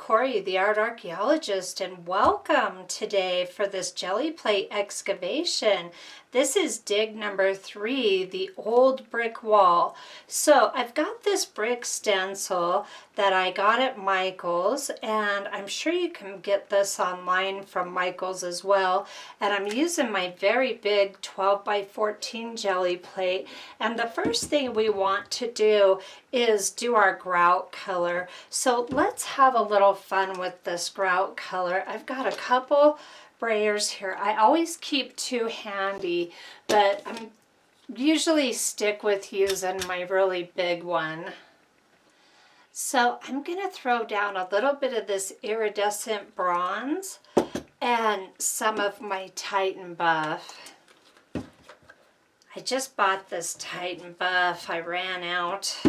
Corey, the art archaeologist, and welcome today for this jelly plate excavation. This is dig number 3, the old brick wall. So I've got this brick stencil that I got at Michael's, and I'm sure you can get this online from Michael's as well. And I'm using my very big 12 by 14 jelly plate. And the first thing we want to do is do our grout color. So let's have a little fun with this grout color. I've got a couple sprayers here. I always keep 2 handy, but I usually stick with using my really big one. So I'm going to throw down a little bit of this iridescent bronze and some of my Titan buff. I just bought this Titan buff. I ran out,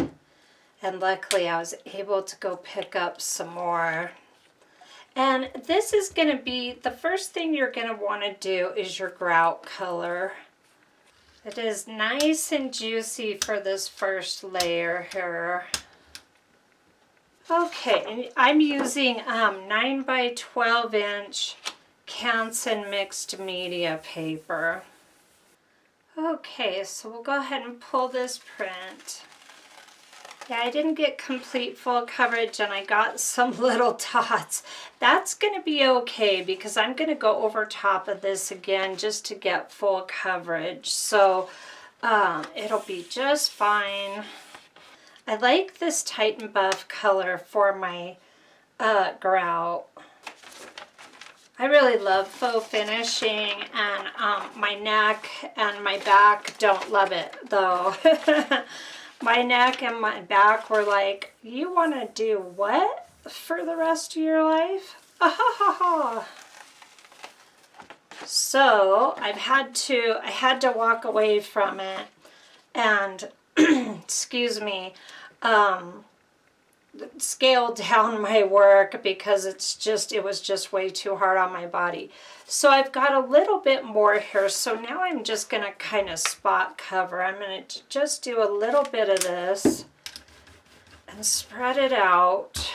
and luckily I was able to go pick up some more. And this is going to be, the first thing you're going to want to do is your grout color. It is nice and juicy for this first layer here. Okay, and I'm using 9 by 12 inch Canson mixed media paper. Okay, so we'll go ahead and pull this print. Yeah, I didn't get complete full coverage and I got some little dots. That's going to be okay because I'm going to go over top of this again just to get full coverage. So it'll be just fine. I like this Titan buff color for my grout. I really love faux finishing, and my neck and my back don't love it though. My neck and my back were like, you want to do what for the rest of your life? Ah, ha, ha, ha. So I had to walk away from it and, excuse me, scale down my work because it was just way too hard on my body. So I've got a little bit more here. So now I'm just going to kind of spot cover. I'm going to just do a little bit of this and spread it out.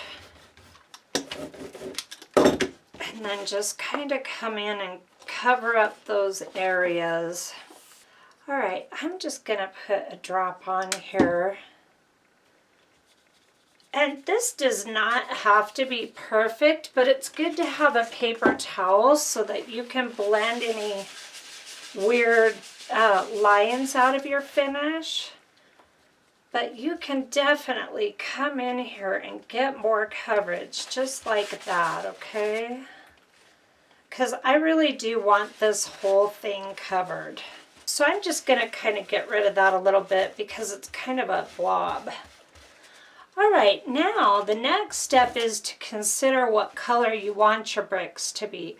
And then just kind of come in and cover up those areas. All right, I'm just going to put a drop on here. And this does not have to be perfect, but it's good to have a paper towel so that you can blend any weird lines out of your finish. But you can definitely come in here and get more coverage just like that, okay? Because I really do want this whole thing covered. So I'm just going to kind of get rid of that a little bit because it's kind of a blob. All right, now the next step is to consider what color you want your bricks to be.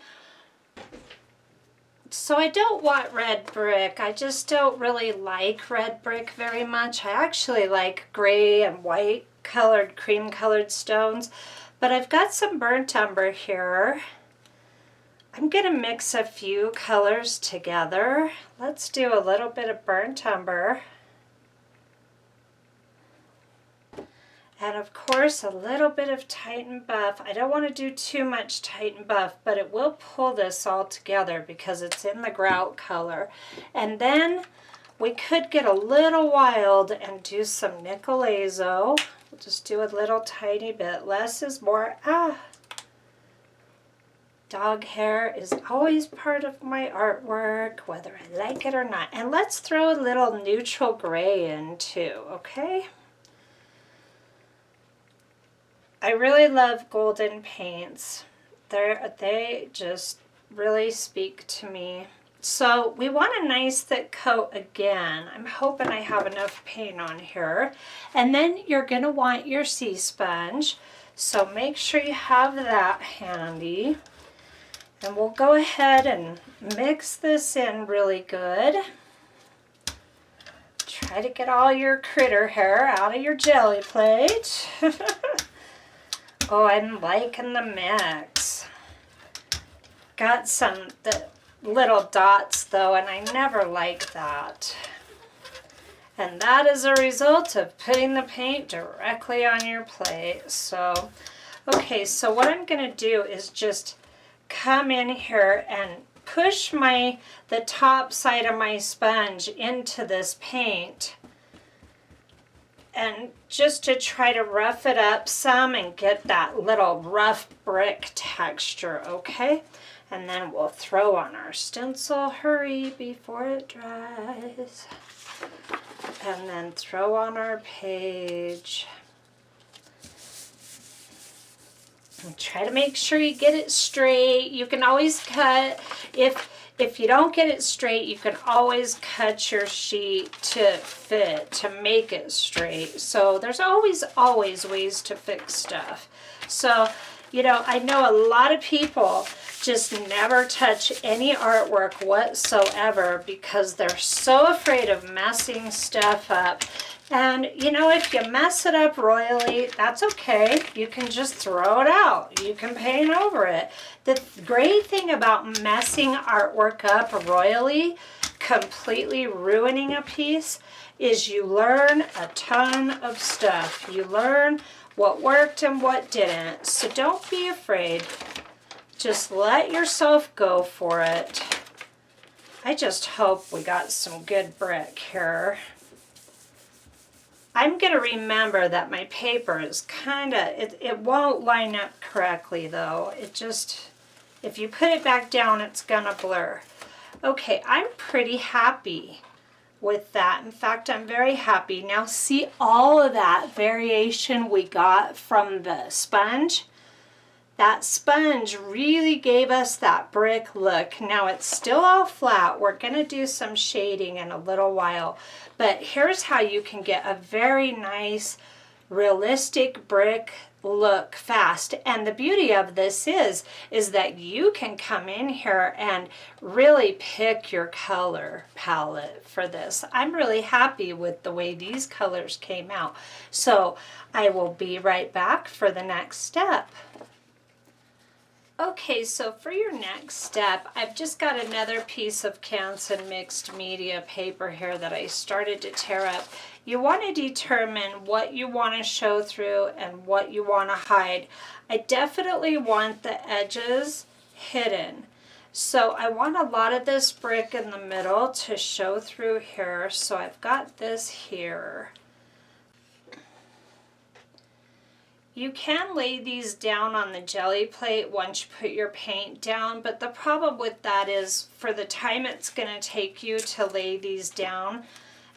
So I don't want red brick. I just don't really like red brick very much. I actually like gray and white colored, cream colored stones. But I've got some burnt umber here. I'm going to mix a few colors together. Let's do a little bit of burnt umber. And of course, a little bit of Titan buff. I don't want to do too much Titan buff, but it will pull this all together because it's in the grout color. And then we could get a little wild and do some nickel azo. We'll just do a little tiny bit. Less is more. Dog hair is always part of my artwork, whether I like it or not. And let's throw a little neutral gray in too, okay? I really love golden paints. They just really speak to me. So we want a nice thick coat again. I'm hoping I have enough paint on here. And then you're going to want your sea sponge. So make sure you have that handy. And we'll go ahead and mix this in really good. Try to get all your critter hair out of your jelly plate. Oh, I'm liking the mix. Got some little dots though, and I never like that. And that is a result of putting the paint directly on your plate. So Okay, so what I'm going to do is just come in here and push the top side of my sponge into this paint, and just to try to rough it up some and get that little rough brick texture, okay? And then we'll throw on our stencil, hurry before it dries. And then throw on our page. And try to make sure you get it straight. You can always cut. If you don't get it straight, you can always cut your sheet to fit, to make it straight. So there's always ways to fix stuff. So, you know, I know a lot of people just never touch any artwork whatsoever because they're so afraid of messing stuff up. And, you know, if you mess it up royally, that's okay. You can just throw it out. You can paint over it. The great thing about messing artwork up royally, completely ruining a piece, is you learn a ton of stuff. You learn what worked and what didn't. So don't be afraid. Just let yourself go for it. I just hope we got some good brick here. I'm going to remember that my paper is kind of, it won't line up correctly though. It just, if you put it back down, it's going to blur. Okay, I'm pretty happy with that. In fact, I'm very happy. Now see all of that variation we got from the sponge? That sponge really gave us that brick look. Now it's still all flat. We're going to do some shading in a little while. But here's how you can get a very nice, realistic brick look fast. And the beauty of this is that you can come in here and really pick your color palette for this. I'm really happy with the way these colors came out. So I will be right back for the next step. Okay, so for your next step, I've just got another piece of Canson mixed media paper here that I started to tear up. You want to determine what you want to show through and what you want to hide. I definitely want the edges hidden. So I want a lot of this brick in the middle to show through here. So I've got this here. You can lay these down on the Gelli plate once you put your paint down, but the problem with that is for the time it's going to take you to lay these down,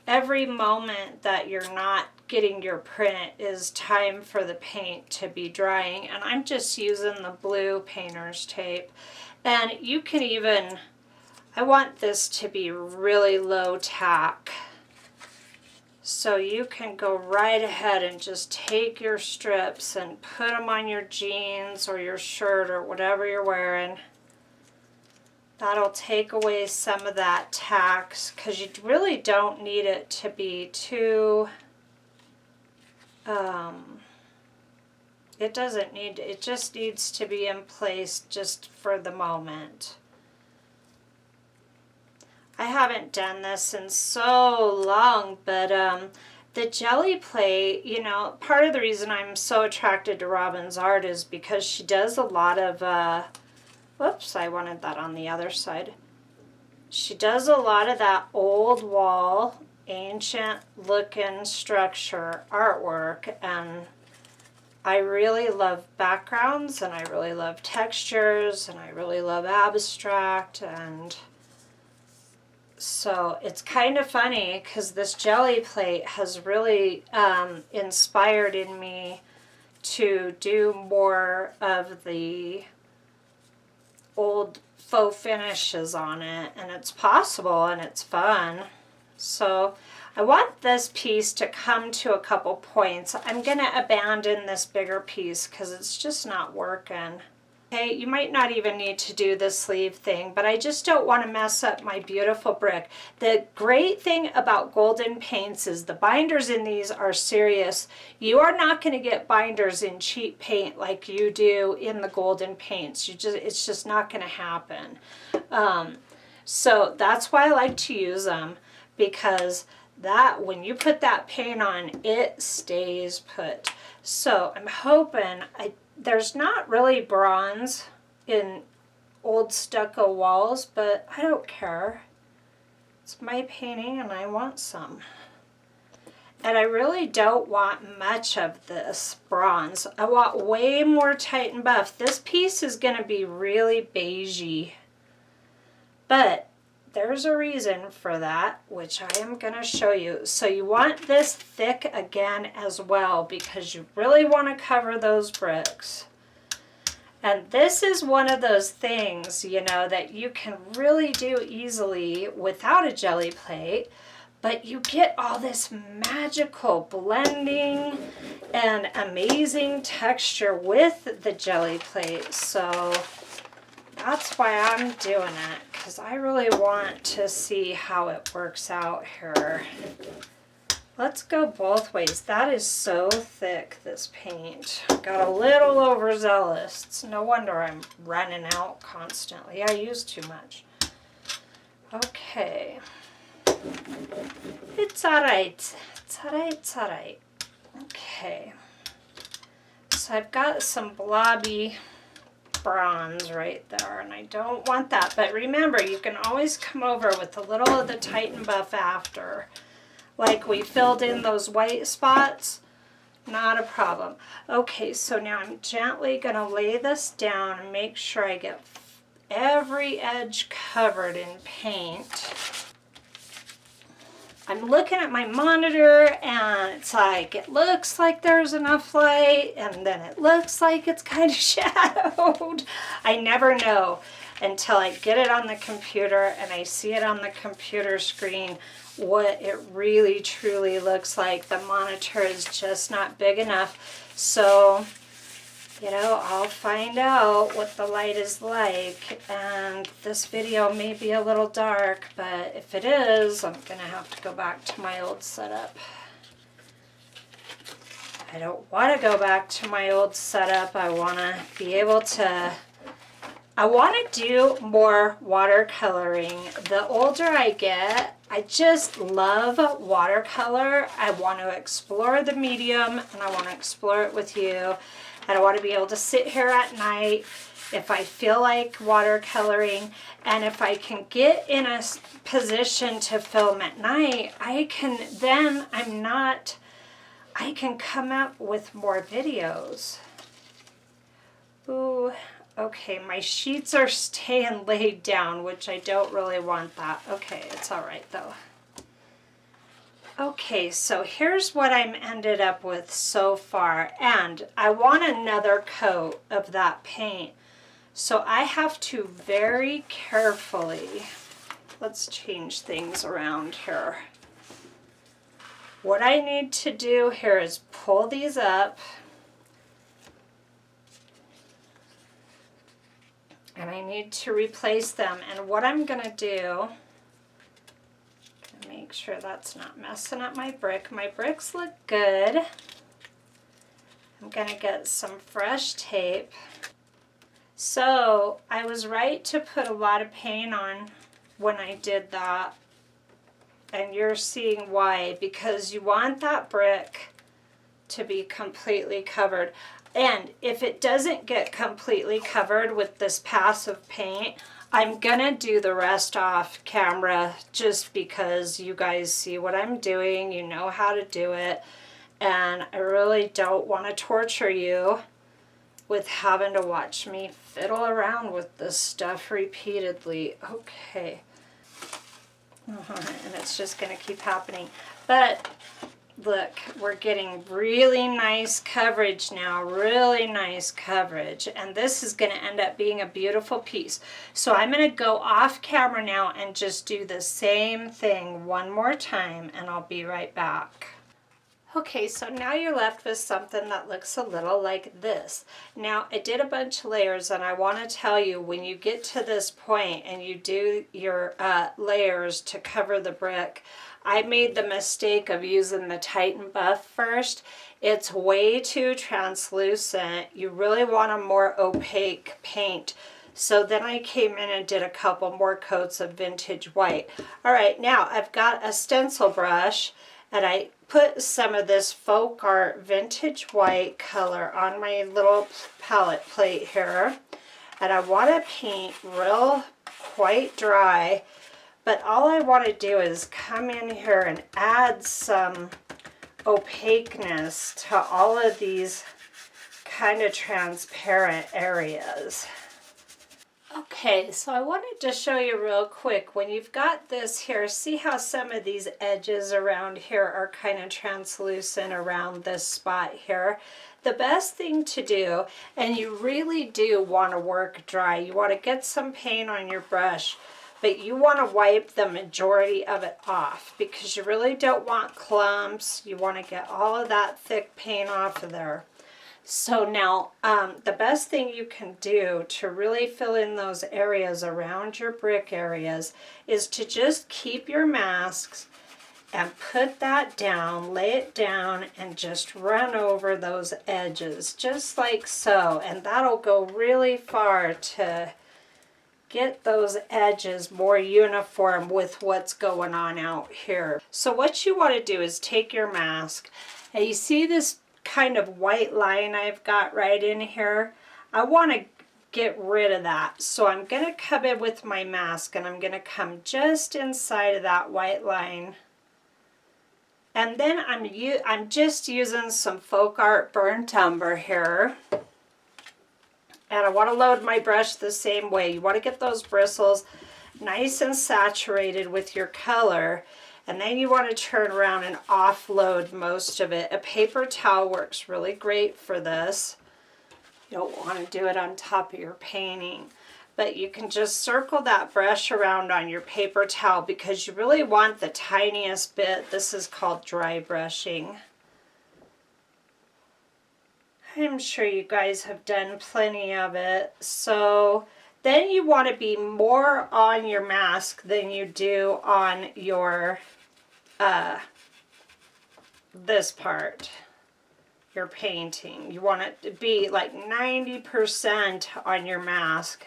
every moment that you're not getting your print is time for the paint to be drying. And I'm just using the blue painter's tape. And you can even, I want this to be really low tack. So you can go right ahead and just take your strips and put them on your jeans or your shirt or whatever you're wearing. That'll take away some of that tack because you really don't need it to be too, it just needs to be in place just for the moment. I haven't done this in so long, but the Gelli plate, you know, part of the reason I'm so attracted to Robin's art is because she does a lot of, whoops, I wanted that on the other side. She does a lot of that old wall, ancient looking structure artwork, and I really love backgrounds, and I really love textures, and I really love abstract, and so it's kind of funny because this Gelli plate has really inspired in me to do more of the old faux finishes on it, and it's possible and it's fun. So I want this piece to come to a couple points. I'm going to abandon this bigger piece because it's just not working. Okay, you might not even need to do the sleeve thing, but I just don't want to mess up my beautiful brick. The great thing about golden paints is the binders in these are serious. You are not going to get binders in cheap paint like you do in the golden paints. It's just not going to happen. So that's why I like to use them, because that when you put that paint on, it stays put. So I'm hoping, there's not really bronze in old stucco walls, but I don't care. It's my painting and I want some. And I really don't want much of this bronze. I want way more Titan buff. This piece is going to be really beigey. But there's a reason for that, which I am going to show you. So you want this thick again as well, because you really want to cover those bricks. And this is one of those things, you know, that you can really do easily without a jelly plate. But you get all this magical blending and amazing texture with the jelly plate. So that's why I'm doing it, because I really want to see how it works out here. Let's go both ways. That is so thick, this paint. Got a little overzealous. It's no wonder I'm running out constantly. I use too much. Okay. It's alright. It's alright, it's alright. Okay. So I've got some blobby bronze right there, and I don't want that. But remember, you can always come over with a little of the Titan buff after. Like we filled in those white spots. Not a problem. Okay, so now I'm gently going to lay this down and make sure I get every edge covered in paint. I'm looking at my monitor and it's like, it looks like there's enough light, and then it looks like it's kind of shadowed. I never know until I get it on the computer and I see it on the computer screen what it really truly looks like. The monitor is just not big enough. So, you know, I'll find out what the light is like, and this video may be a little dark, but if it is, I'm gonna have to go back to my old setup. I don't want to go back to my old setup. I want to be able to, I want to do more watercoloring. The older I get, I just love watercolor. I want to explore the medium, and I want to explore it with you. And I want to be able to sit here at night if I feel like watercoloring, and if I can get in a position to film at night, I can, then I can come up with more videos. Ooh, okay, my sheets are staying laid down, which I don't really want that. Okay, it's all right though. Okay, so here's what I'm ended up with so far, and I want another coat of that paint. So I have to very carefully, let's change things around here. What I need to do here is pull these up, and I need to replace them. And what I'm going to do, make sure that's not messing up my brick. My bricks look good. I'm going to get some fresh tape. So I was right to put a lot of paint on when I did that. And you're seeing why, because you want that brick to be completely covered. And if it doesn't get completely covered with this passive paint, I'm gonna do the rest off camera, just because you guys see what I'm doing, you know how to do it, and I really don't want to torture you with having to watch me fiddle around with this stuff repeatedly. Okay. And it's just gonna keep happening. But look, we're getting really nice coverage now, really nice coverage, and this is going to end up being a beautiful piece. So I'm going to go off camera now and just do the same thing one more time, and I'll be right back. Okay, so now you're left with something that looks a little like this. Now, I did a bunch of layers, and I want to tell you, when you get to this point and you do your layers to cover the brick, I made the mistake of using the Titan Buff first. It's way too translucent. You really want a more opaque paint. So then I came in and did a couple more coats of vintage white. All right, now I've got a stencil brush, and I put some of this Folk Art Vintage White color on my little palette plate here. And I want to paint real quite dry. But all I want to do is come in here and add some opaqueness to all of these kind of transparent areas. Okay, so I wanted to show you real quick, when you've got this here, see how some of these edges around here are kind of translucent around this spot here? The best thing to do, and you really do want to work dry, you want to get some paint on your brush, but you want to wipe the majority of it off because you really don't want clumps. You want to get all of that thick paint off of there. So now the best thing you can do to really fill in those areas around your brick areas is to just keep your masks and put that down, lay it down, and just run over those edges just like so. And that'll go really far to get those edges more uniform with what's going on out here. So what you want to do is take your mask, and you see this kind of white line I've got right in here. I want to get rid of that. So I'm going to come in with my mask and I'm going to come just inside of that white line. And then I'm just using some Folk Art Burnt Umber here. And I want to load my brush the same way. You want to get those bristles nice and saturated with your color. And then you want to turn around and offload most of it. A paper towel works really great for this. You don't want to do it on top of your painting. But you can just circle that brush around on your paper towel because you really want the tiniest bit. This is called dry brushing. I'm sure you guys have done plenty of it. So then you want to be more on your mask than you do on your this part, your painting. You want it to be like 90% on your mask.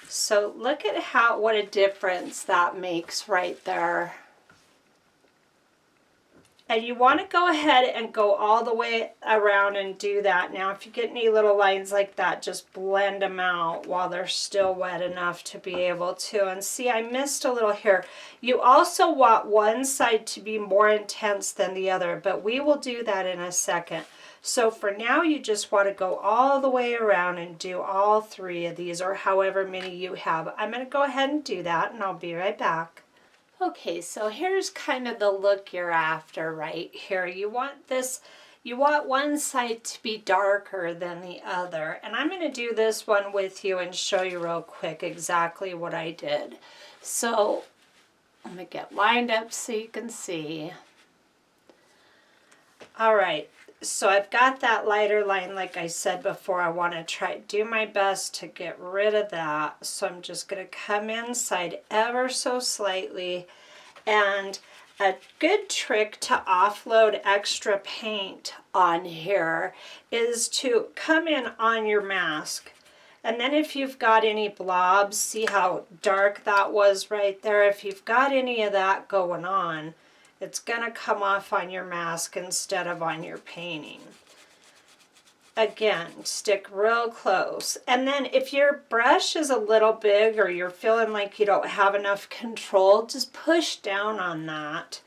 So look at what a difference that makes right there. And you want to go ahead and go all the way around and do that. Now, if you get any little lines like that, just blend them out while they're still wet enough to be able to. And see, I missed a little here. You also want one side to be more intense than the other, but we will do that in a second. So for now, you just want to go all the way around and do all three of these, or however many you have. I'm going to go ahead and do that, and I'll be right back. Okay, so here's kind of the look you're after right here. You want one side to be darker than the other. And I'm going to do this one with you and show you real quick exactly what I did. So I'm going to get lined up so you can see. All right, so I've got that lighter line like I said before. I want to do my best to get rid of that. So I'm just going to come inside ever so slightly. And a good trick to offload extra paint on here is to come in on your mask. And then if you've got any blobs, see how dark that was right there? If you've got any of that going on, it's going to come off on your mask instead of on your painting. Again, stick real close. And then if your brush is a little big or you're feeling like you don't have enough control, just push down on that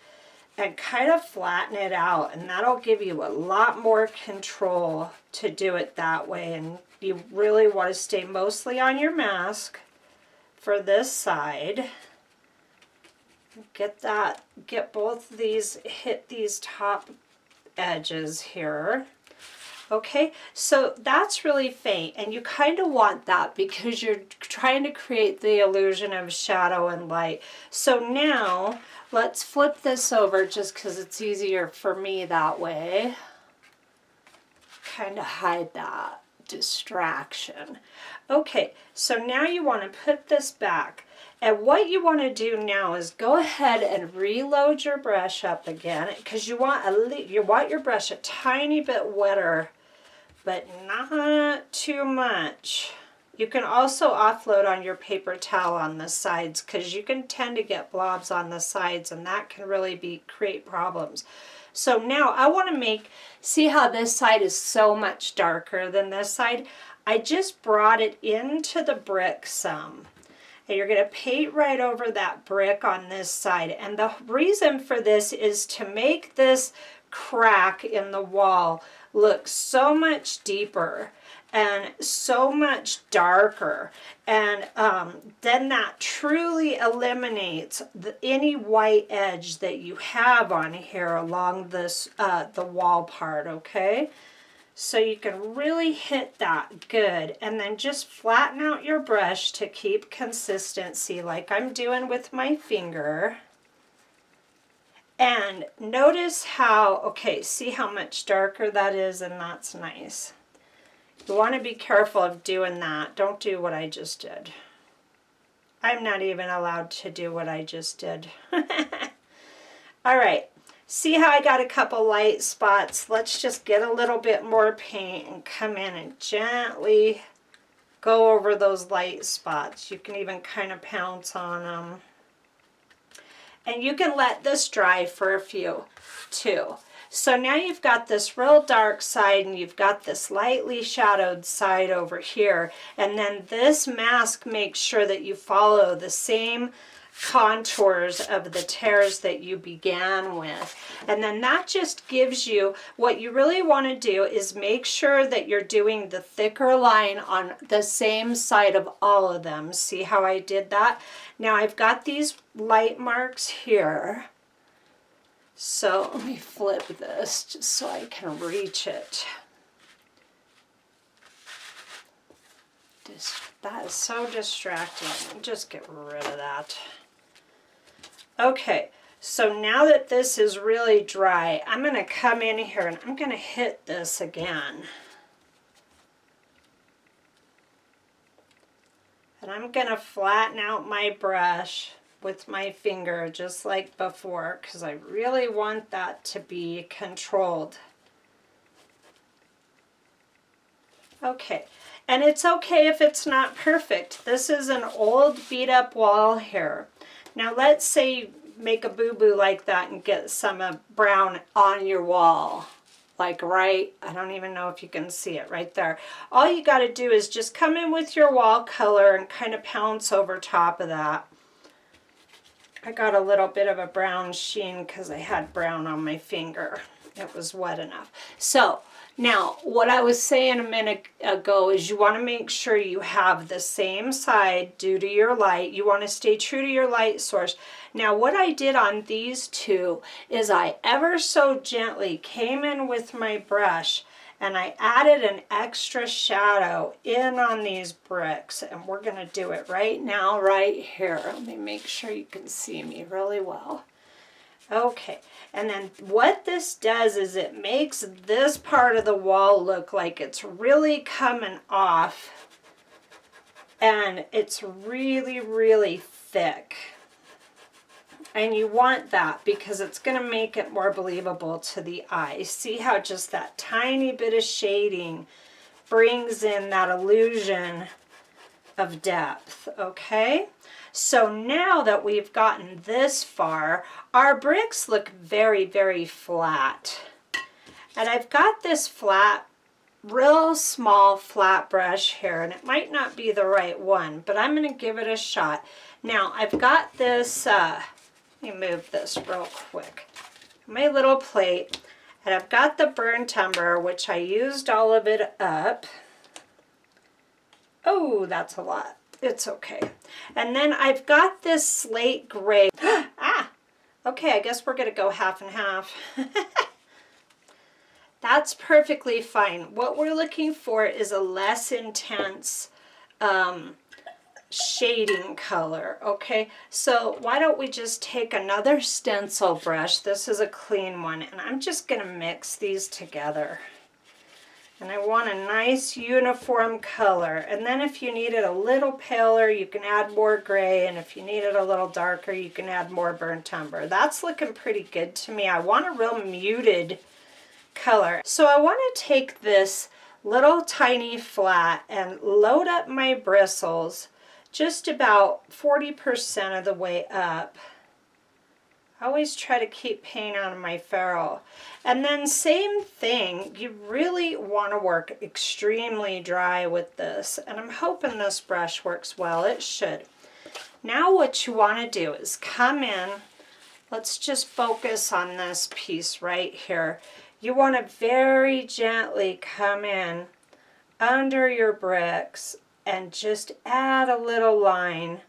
and kind of flatten it out. And that'll give you a lot more control to do it that way. And you really want to stay mostly on your mask for this side. Get both of these, hit these top edges here. Okay, so that's really faint, and you kind of want that because you're trying to create the illusion of shadow and light. So now let's flip this over just because it's easier for me that way. Kind of hide that distraction. Okay, so now you want to put this back. And what you want to do now is go ahead and reload your brush up again because you want your brush a tiny bit wetter, but not too much. You can also offload on your paper towel on the sides because you can tend to get blobs on the sides and that can really create problems. So now I want to see how this side is so much darker than this side? I just brought it into the brick some. And you're going to paint right over that brick on this side. And the reason for this is to make this crack in the wall look so much deeper and so much darker, and then that truly eliminates any white edge that you have on here along this the wall part. Okay, so you can really hit that good, and then just flatten out your brush to keep consistency like I'm doing with my finger. And notice how, okay, see how much darker that is, and that's nice. You want to be careful of doing that. Don't do what I just did. I'm not even allowed to do what I just did. All right, see how I got a couple light spots? Let's just get a little bit more paint and come in and gently go over those light spots. You can even kind of pounce on them. And you can let this dry for a few too. So now you've got this real dark side and you've got this lightly shadowed side over here. And then this mask makes sure that you follow the same contours of the tears that you began with. And then that just gives you, what you really want to do is make sure that you're doing the thicker line on the same side of all of them. See how I did that? Now I've got these light marks here. So let me flip this just so I can reach it. That is so distracting. Just get rid of that. Okay, so now that this is really dry, I'm going to come in here and I'm going to hit this again. And I'm going to flatten out my brush with my finger just like before because I really want that to be controlled. Okay, and it's okay if it's not perfect. This is an old beat up wall here. Now let's say you make a boo-boo like that and get some brown on your wall. Like right, I don't even know if you can see it right there. All you got to do is just come in with your wall color and kind of pounce over top of that. I got a little bit of a brown sheen because I had brown on my finger. It was wet enough. So now what I was saying a minute ago is you want to make sure you have the same side due to your light. You want to stay true to your light source. Now what I did on these two is I ever so gently came in with my brush and I added an extra shadow in on these bricks, and we're going to do it right now, right here. Let me make sure you can see me really well. Okay, and then what this does is it makes this part of the wall look like it's really coming off, and it's really, really thick. And you want that because it's going to make it more believable to the eye. See how just that tiny bit of shading brings in that illusion of depth, okay? So now that we've gotten this far, our bricks look very, very flat. And I've got this flat, real small flat brush here, and it might not be the right one, but I'm going to give it a shot. Now I've got this, let me move this real quick. My little plate, and I've got the burnt umber, which I used all of it up. Oh, that's a lot. It's okay. And then I've got this slate gray. Okay, I guess we're going to go half and half. That's perfectly fine. What we're looking for is a less intense shading color, okay? So why don't we just take another stencil brush. This is a clean one, and I'm just going to mix these together. And I want a nice uniform color. And then if you need it a little paler, you can add more gray. And if you need it a little darker, you can add more burnt umber. That's looking pretty good to me. I want a real muted color. So I want to take this little tiny flat and load up my bristles just about 40% of the way up. I always try to keep paint on my ferrule. And then same thing, you really want to work extremely dry with this. And I'm hoping this brush works well. It should. Now what you want to do is come in. Let's just focus on this piece right here. You want to very gently come in under your bricks and just add a little line.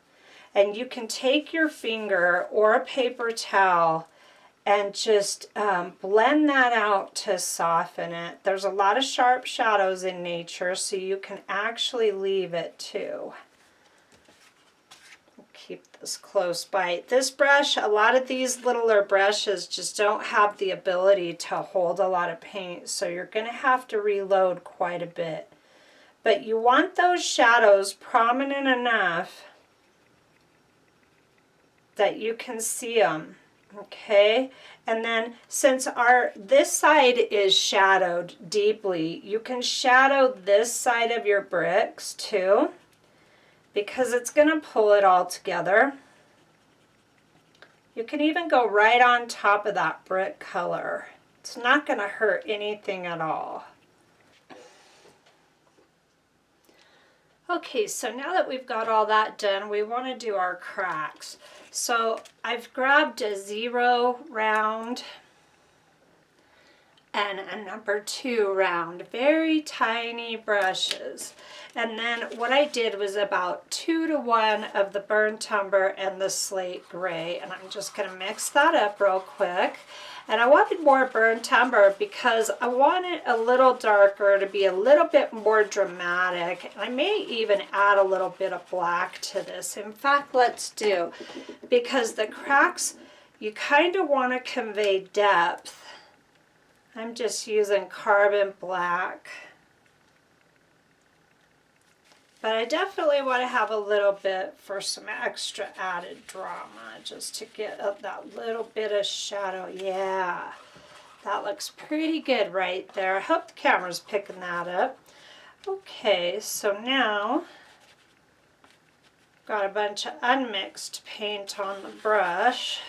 And you can take your finger or a paper towel and just blend that out to soften it. There's a lot of sharp shadows in nature, so you can actually leave it too. Keep this close by. This brush, a lot of these littler brushes just don't have the ability to hold a lot of paint, so you're going to have to reload quite a bit. But you want those shadows prominent enough that you can see them, okay? And then since this side is shadowed deeply, you can shadow this side of your bricks too, because it's going to pull it all together. You can even go right on top of that brick color. It's not going to hurt anything at all. Okay, so now that we've got all that done, we want to do our cracks. So I've grabbed a 0 round and a number 2 round, very tiny brushes. And then what I did was about 2 to 1 of the burnt umber and the slate gray. And I'm just going to mix that up real quick. And I wanted more burnt umber because I want it a little darker to be a little bit more dramatic. And I may even add a little bit of black to this. In fact, let's do, because the cracks, you kind of want to convey depth. I'm just using carbon black. But I definitely want to have a little bit for some extra added drama, just to get up that little bit of shadow. Yeah, that looks pretty good right there. I hope the camera's picking that up. Okay, so now got a bunch of unmixed paint on the brush.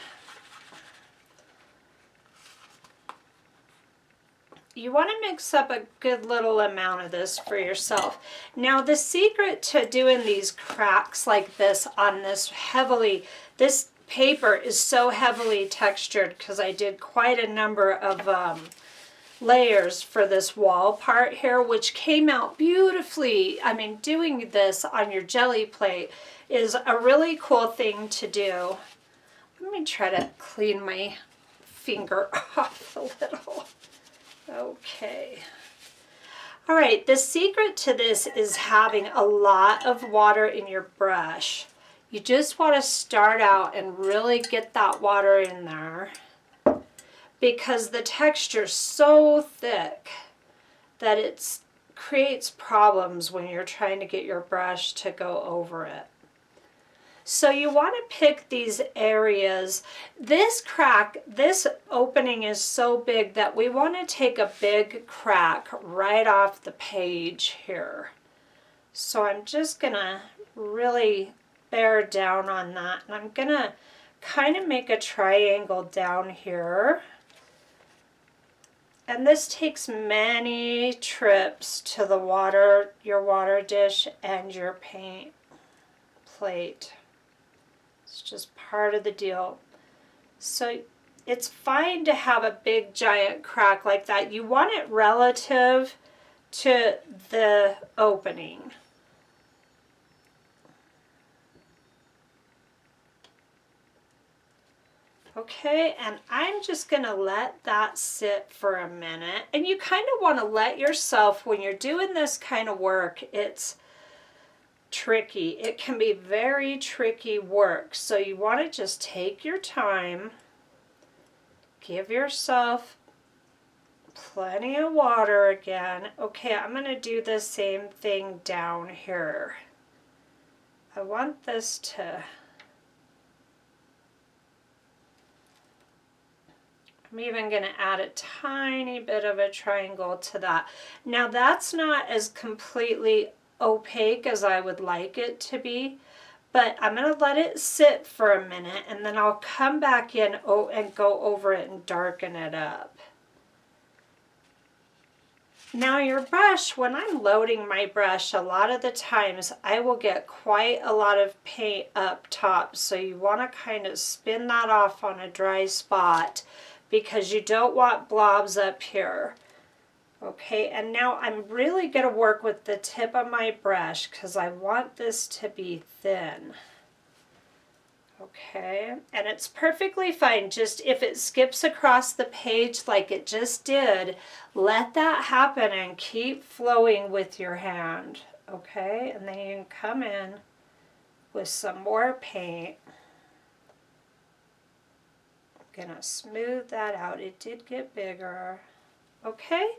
You want to mix up a good little amount of this for yourself. Now the secret to doing these cracks like this on this paper is so heavily textured because I did quite a number of layers for this wall part here, which came out beautifully. I mean, doing this on your jelly plate is a really cool thing to do. Let me try to clean my finger off a little. Okay. All right, the secret to this is having a lot of water in your brush. You just want to start out and really get that water in there because the texture is so thick that it creates problems when you're trying to get your brush to go over it. So you want to pick these areas. This crack, this opening is so big that we want to take a big crack right off the page here. So I'm just going to really bear down on that. And I'm going to kind of make a triangle down here. And this takes many trips to the water, your water dish and your paint plate. It's just part of the deal. So it's fine to have a big giant crack like that. You want it relative to the opening. Okay, and I'm just going to let that sit for a minute. And you kind of want to let yourself, when you're doing this kind of work, it's tricky. It can be very tricky work. So you want to just take your time, give yourself plenty of water again. Okay, I'm going to do the same thing down here. I want this to, I'm even going to add a tiny bit of a triangle to that. Now that's not as completely opaque as I would like it to be, but I'm going to let it sit for a minute and then I'll come back in and go over it and darken it up. Now your brush, when I'm loading my brush, a lot of the times I will get quite a lot of paint up top, so you want to kind of spin that off on a dry spot because you don't want blobs up here. Okay, and now I'm really going to work with the tip of my brush because I want this to be thin. Okay, and it's perfectly fine. Just if it skips across the page like it just did, let that happen and keep flowing with your hand. Okay, and then you can come in with some more paint. I'm gonna smooth that out. It did get bigger. Okay,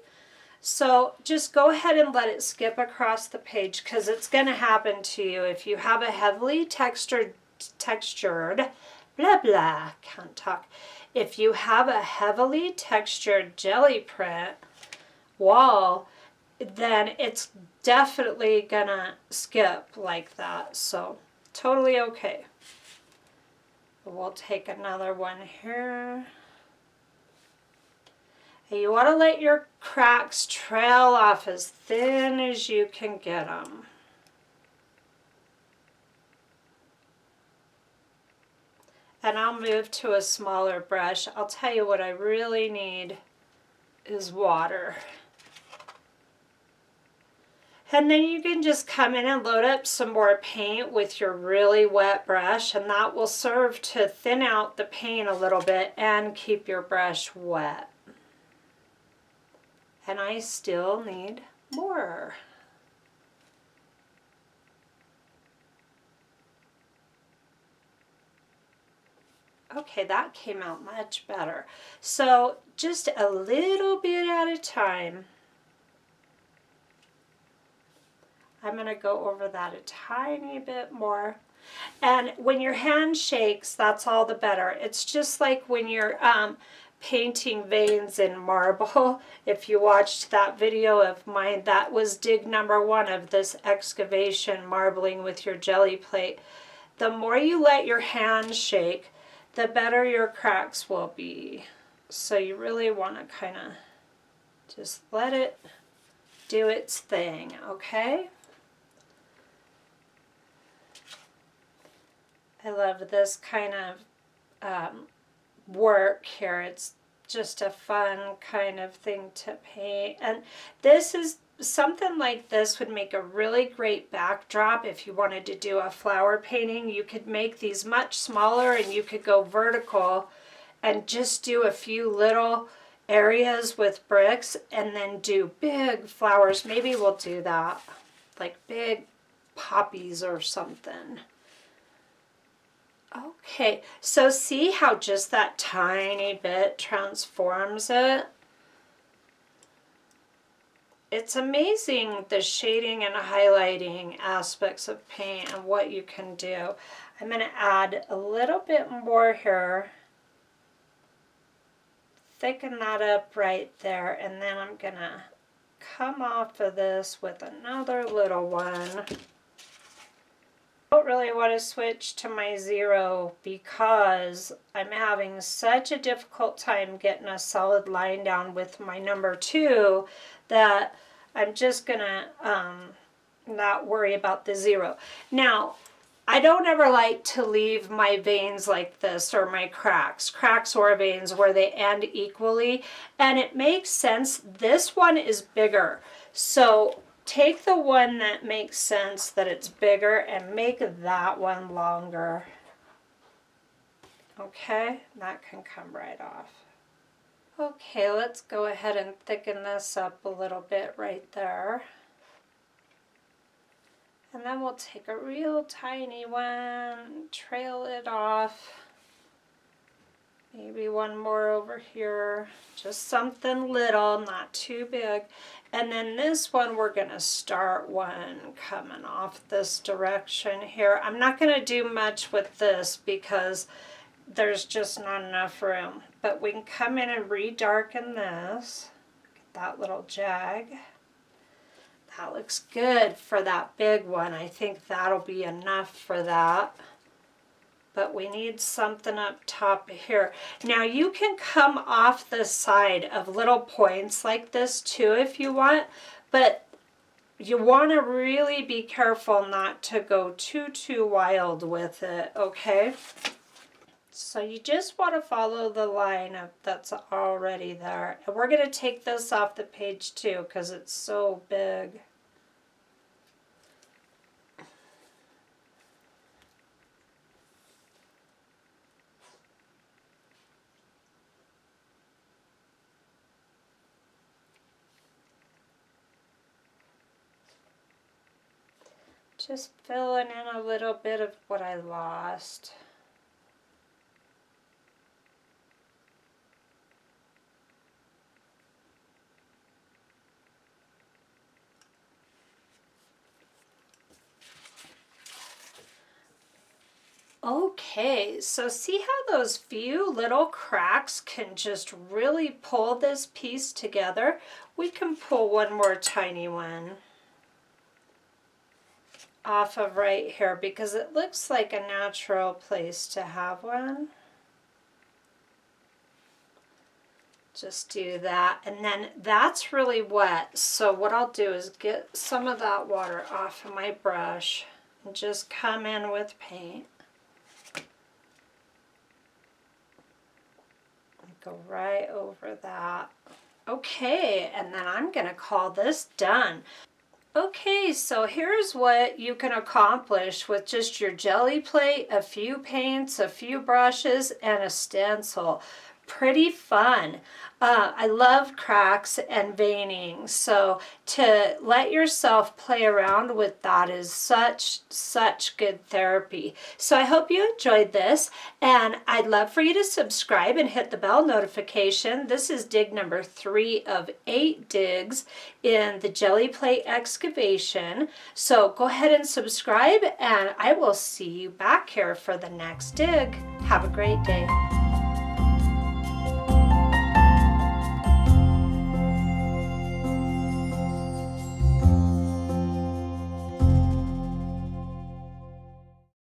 so just go ahead and let it skip across the page because it's gonna happen to you if you have a heavily textured, blah blah, can't talk. If you have a heavily textured jelly print wall, then it's definitely gonna skip like that. So totally okay. We'll take another one here. And you want to let your cracks trail off as thin as you can get them. And I'll move to a smaller brush. I'll tell you what I really need is water. And then you can just come in and load up some more paint with your really wet brush, and that will serve to thin out the paint a little bit and keep your brush wet. And I still need more. Okay, that came out much better. So just a little bit at a time. I'm going to go over that a tiny bit more. And when your hand shakes, that's all the better. It's just like when you're painting veins in marble. If you watched that video of mine, that was dig number 1 of this excavation marbling with your jelly plate. The more you let your hand shake, the better your cracks will be. So you really want to kind of just let it do its thing, okay? I love this kind of work here. It's just a fun kind of thing to paint. And this is something like this would make a really great backdrop if you wanted to do a flower painting. You could make these much smaller and you could go vertical and just do a few little areas with bricks and then do big flowers. Maybe we'll do that, like big poppies or something. Okay, so see how just that tiny bit transforms it? It's amazing the shading and highlighting aspects of paint and what you can do. I'm going to add a little bit more here. Thicken that up right there, and then I'm going to come off of this with another little one. I don't really want to switch to my 0 because I'm having such a difficult time getting a solid line down with my number 2 that I'm just going to not worry about the 0. Now, I don't ever like to leave my veins like this, or my cracks or veins where they end equally, and it makes sense. This one is bigger, so take the one that makes sense that it's bigger and make that one longer. Okay, that can come right off. Okay, let's go ahead and thicken this up a little bit right there. And then we'll take a real tiny one, trail it off. Maybe one more over here, just something little, not too big. And then this one, we're going to start one coming off this direction here. I'm not going to do much with this because there's just not enough room. But we can come in and redarken this. Get that little jag. That looks good for that big one. I think that'll be enough for that. But we need something up top here. Now you can come off the side of little points like this too if you want, but you want to really be careful not to go too wild with it, okay? So you just want to follow the line that's already there. And we're going to take this off the page too because it's so big. Just filling in a little bit of what I lost. Okay, so see how those few little cracks can just really pull this piece together? We can pull one more tiny one off of right here because it looks like a natural place to have one. Just do that, and then that's really wet, so what I'll do is get some of that water off of my brush and just come in with paint. Go right over that. Okay, and then I'm going to call this done. Okay, so here's what you can accomplish with just your jelly plate, a few paints, a few brushes, and a stencil. Pretty fun. I love cracks and veining, so to let yourself play around with that is such good therapy. So I hope you enjoyed this, and I'd love for you to subscribe and hit the bell notification. This is dig number 3 of 8 digs in the Jelly Plate Excavation. So go ahead and subscribe, and I will see you back here for the next dig. Have a great day.